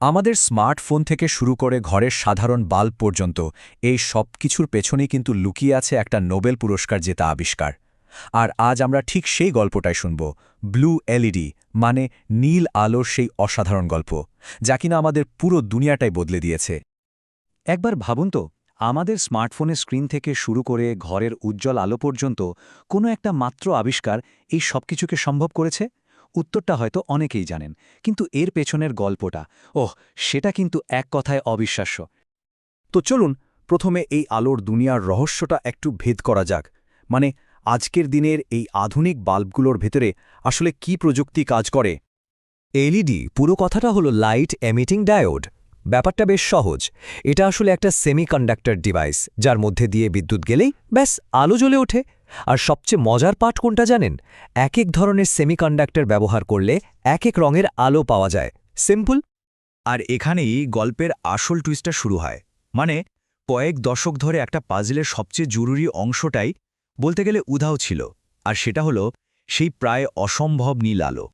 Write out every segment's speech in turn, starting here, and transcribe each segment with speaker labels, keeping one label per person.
Speaker 1: আমাদের স্মার্টফোন থেকে শুরু করে ঘরের সাধারণ বাল্ব পর্যন্ত এই সব কিছুর পেছনেই কিন্তু লুকিয়ে আছে একটা নোবেল পুরস্কার জেতা আবিষ্কার। আর আজ আমরা ঠিক সেই গল্পটাই শুনব, ব্লু এলইডি মানে নীল আলোর সেই অসাধারণ গল্প, যা কিনা আমাদের পুরো দুনিয়াটাই বদলে দিয়েছে।
Speaker 2: একবার ভাবুন তো, আমাদের স্মার্টফোনের স্ক্রিন থেকে শুরু করে ঘরের উজ্জ্বল আলো পর্যন্ত কোনো একটা মাত্র আবিষ্কার এই সব কিছুকে সম্ভব করেছে। উত্তরটা হয়তো অনেকেই জানেন, কিন্তু এর পেছনের গল্পটা, সেটা কিন্তু এক কথায় অবিশ্বাস্য।
Speaker 1: তো চলুন প্রথমে এই আলোর দুনিয়ার রহস্যটা একটু ভেদ করা যাক। মানে আজকের দিনের এই আধুনিক বাল্বগুলোর ভেতরে আসলে কি প্রযুক্তি কাজ করে।
Speaker 3: এলইডি পুরো কথাটা হলো লাইট এমিটিং ডায়োড। ব্যাপারটা বেশ সহজ। এটা আসলে একটা সেমিকন্ডাক্টর ডিভাইস, যার মধ্যে দিয়ে বিদ্যুৎ গেলেই ব্যাস আলো জ্বলে ওঠে। আর সবচেয়ে মজার পার্ট কোনটা জানেন? এক এক ধরনের সেমিকন্ডাক্টর ব্যবহার করলে এক এক রঙের আলো পাওয়া যায়। সিম্পল।
Speaker 2: আর এখানেই গল্পের আসল টুইস্টটা শুরু হয়। মানে কয়েক দশক ধরে একটা পাজলের সবচেয়ে জরুরি অংশটাই বলতে গেলে উধাও ছিল, আর সেটা হলো সেই প্রায় অসম্ভব নীল আলো।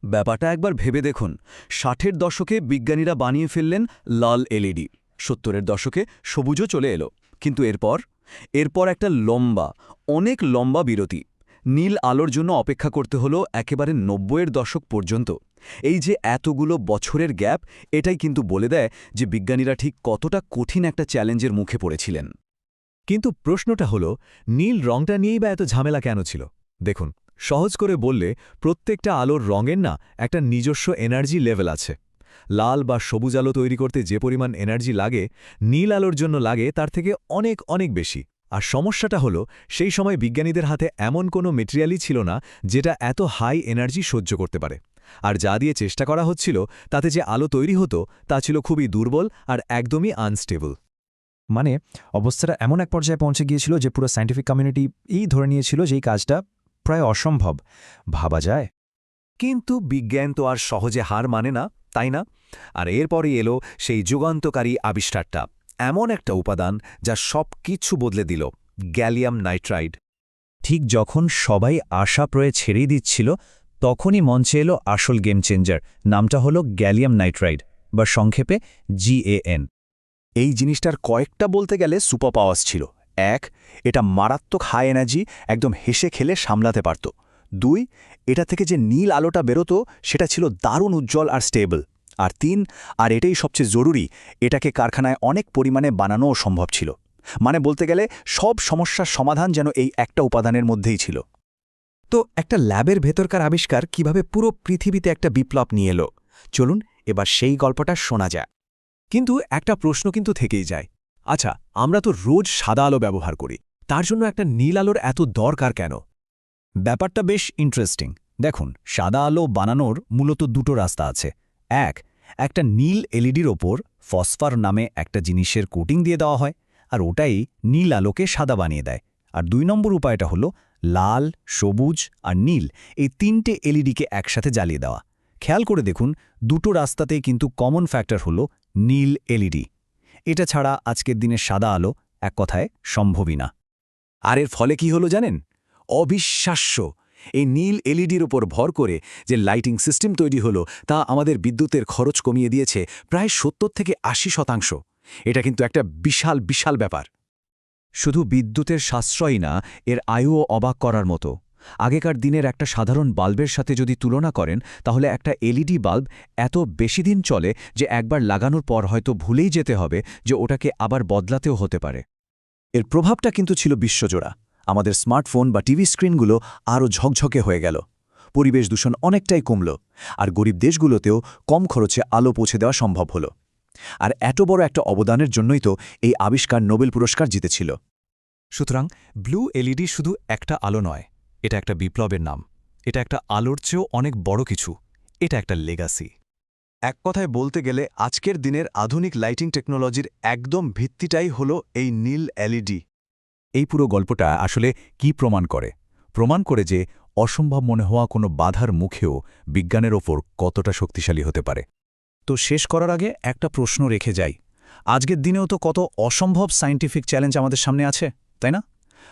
Speaker 1: ব্যাপারটা একবার ভেবে দেখুন, ৬০-এর দশকে বিজ্ঞানীরা বানিয়ে ফেললেন লাল এলইডি, ৭০-এর দশকে সবুজও চলে এলো, কিন্তু এরপর একটা অনেক লম্বা বিরতি। নীল আলোর জন্য অপেক্ষা করতে হলো একেবারে ৯০-এর দশক পর্যন্ত। এই যে এতগুলো বছরের গ্যাপ, এটাই কিন্তু বলে দেয় যে বিজ্ঞানীরা ঠিক কতটা কঠিন একটা চ্যালেঞ্জের মুখে পড়েছিলেন।
Speaker 3: কিন্তু প্রশ্নটা হলো, নীল রংটা নিয়েই বা এত ঝামেলা কেন ছিল? দেখুন, সহজ করে বললে, প্রত্যেকটা আলোর রঙের না একটা নিজস্ব এনার্জি লেভেল আছে। লাল বা সবুজ আলো তৈরি করতে যে পরিমাণ এনার্জি লাগে, নীল আলোর জন্য লাগে তার থেকে অনেক অনেক বেশি। আর সমস্যাটা হলো, সেই সময় বিজ্ঞানীদের হাতে এমন কোনো মেটেরিয়ালই ছিল না যেটা এত হাই এনার্জি সহ্য করতে পারে। আর যা দিয়ে চেষ্টা করা হচ্ছিল, তাতে যে আলো তৈরি হতো তা ছিল খুবই দুর্বল আর একদমই আনস্টেবল।
Speaker 4: মানে অবস্থাটা এমন এক পর্যায়ে পৌঁছে গিয়েছিল যে পুরো সায়েন্টিফিক কমিউনিটি ধরে নিয়েছিল যে এই কাজটা প্রায় অসম্ভব। ভাবা যায়?
Speaker 3: কিন্তু বিজ্ঞান তো আর সহজে হার মানে না, তাই না? আর এরপরই এলো সেই যুগান্তকারী আবিষ্কারটা, এমন একটা উপাদান যা সব কিছু বদলে দিল, গ্যালিয়াম নাইট্রাইড।
Speaker 4: ঠিক যখন সবাই আশা প্রয়ে ছেড়েই দিচ্ছিল, তখনই মঞ্চে এলো আসল গেম চেঞ্জার। নামটা হলো গ্যালিয়াম নাইট্রাইড, বা সংক্ষেপে GaN।
Speaker 1: এই জিনিসটার কয়েকটা বলতে গেলে সুপার পাওয়ার্স ছিল। ১, এটা মারাত্মক হাই এনার্জি, একদম হেসে খেলে সামলাতে পারত। ২, এটা থেকে যে নীল আলোটা বেরোতো সেটা ছিল দারুণ উজ্জ্বল আর স্টেবল। আর ৩, আর এটাই সবচেয়ে জরুরি, এটাকে কারখানায় অনেক পরিমাণে বানানোও সম্ভব ছিল। মানে বলতে গেলে সব সমস্যার সমাধান যেন এই একটা উপাদানের মধ্যেই ছিল।
Speaker 4: তো একটা ল্যাবের ভেতরকার আবিষ্কার কিভাবে পুরো পৃথিবীতে একটা বিপ্লব নিয়ে এলো, চলুন এবার সেই গল্পটা শোনা যায়।
Speaker 1: কিন্তু একটা প্রশ্ন কিন্তু থেকেই যায়, আচ্ছা, আমরা তো রোজ সাদা আলো ব্যবহার করি, তার জন্য একটা নীল আলোর এত দরকার কেন?
Speaker 2: ব্যাপারটা বেশ ইন্টারেস্টিং। দেখুন, সাদা আলো বানানোর মূলত দুটো রাস্তা আছে। একটা নীল এলইডির ওপর ফসফর নামে একটা জিনিসের কোটিং দিয়ে দেওয়া হয়, আর ওটাই নীল আলোকে সাদা বানিয়ে দেয়। আর ২ নম্বর উপায়টা হলো লাল, সবুজ আর নীল এই ৩টে এলইডিকে একসাথে জ্বালিয়ে দেওয়া। খেয়াল করে দেখুন, দুটো রাস্তাতেই কিন্তু কমন ফ্যাক্টর হলো নীল এলইডি। এটা ছাড়া আজকের দিনের সাদা আলো এক কথায় সম্ভবই না।
Speaker 1: আর এর ফলে কি হলো জানেন? অবিশ্বাস্য! এই নীল এলইডির ওপর ভর করে যে লাইটিং সিস্টেম তৈরি হলো, তা আমাদের বিদ্যুতের খরচ কমিয়ে দিয়েছে প্রায় ৭০-৮০%। এটা কিন্তু একটা বিশাল বিশাল ব্যাপার।
Speaker 2: শুধু বিদ্যুতের সাশ্রয়ই না, এর আয়ুও অবাক করার মতো। আগেকার দিনের একটা সাধারণ বাল্বের সাথে যদি তুলনা করেন, তাহলে একটা এলইডি বাল্ব এত বেশি দিন চলে যে একবার লাগানোর পর হয়তো ভুলেই যেতে হবে যে ওটাকে আবার বদলাতেও হতে পারে।
Speaker 1: এর প্রভাবটা কিন্তু ছিল বিশ্বজোড়া। আমাদের স্মার্টফোন বা টিভি স্ক্রিনগুলো আরও ঝকঝকে হয়ে গেল, পরিবেশ দূষণ অনেকটাই কমল, আর গরিব দেশগুলোতেও কম খরচে আলো পৌঁছে দেওয়া সম্ভব হল। আর এত বড় একটা অবদানের জন্যই তো এই আবিষ্কার নোবেল পুরস্কার জিতেছিল।
Speaker 3: সুতরাং ব্লু এলইডি শুধু একটা আলো নয়, এটা একটা বিপ্লবের নাম। এটা একটা আলোর চেয়েও অনেক বড় কিছু। এটা একটা লেগাসি।
Speaker 1: এক কথায় বলতে গেলে আজকের দিনের আধুনিক লাইটিং টেকনোলজির একদম ভিত্তিটাই হলো এই নীল এলইডি।
Speaker 2: এই পুরো গল্পটা আসলে কি প্রমাণ করে? প্রমাণ করে যে অসম্ভব মনে হওয়া কোনো বাধার মুখেও বিজ্ঞানের ওপর কতটা শক্তিশালী হতে পারে।
Speaker 4: তো শেষ করার আগে একটা প্রশ্ন রেখে যাই। আজকের দিনেও তো কত অসম্ভব সায়েন্টিফিক চ্যালেঞ্জ আমাদের সামনে আছে, তাই না?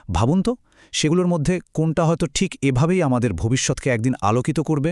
Speaker 4: ভাবুন তো, সেগুলোর মধ্যে কোনটা হয়তো ঠিক এভাবেই আমাদের ভবিষ্যৎকে একদিন আলোকিত করবে।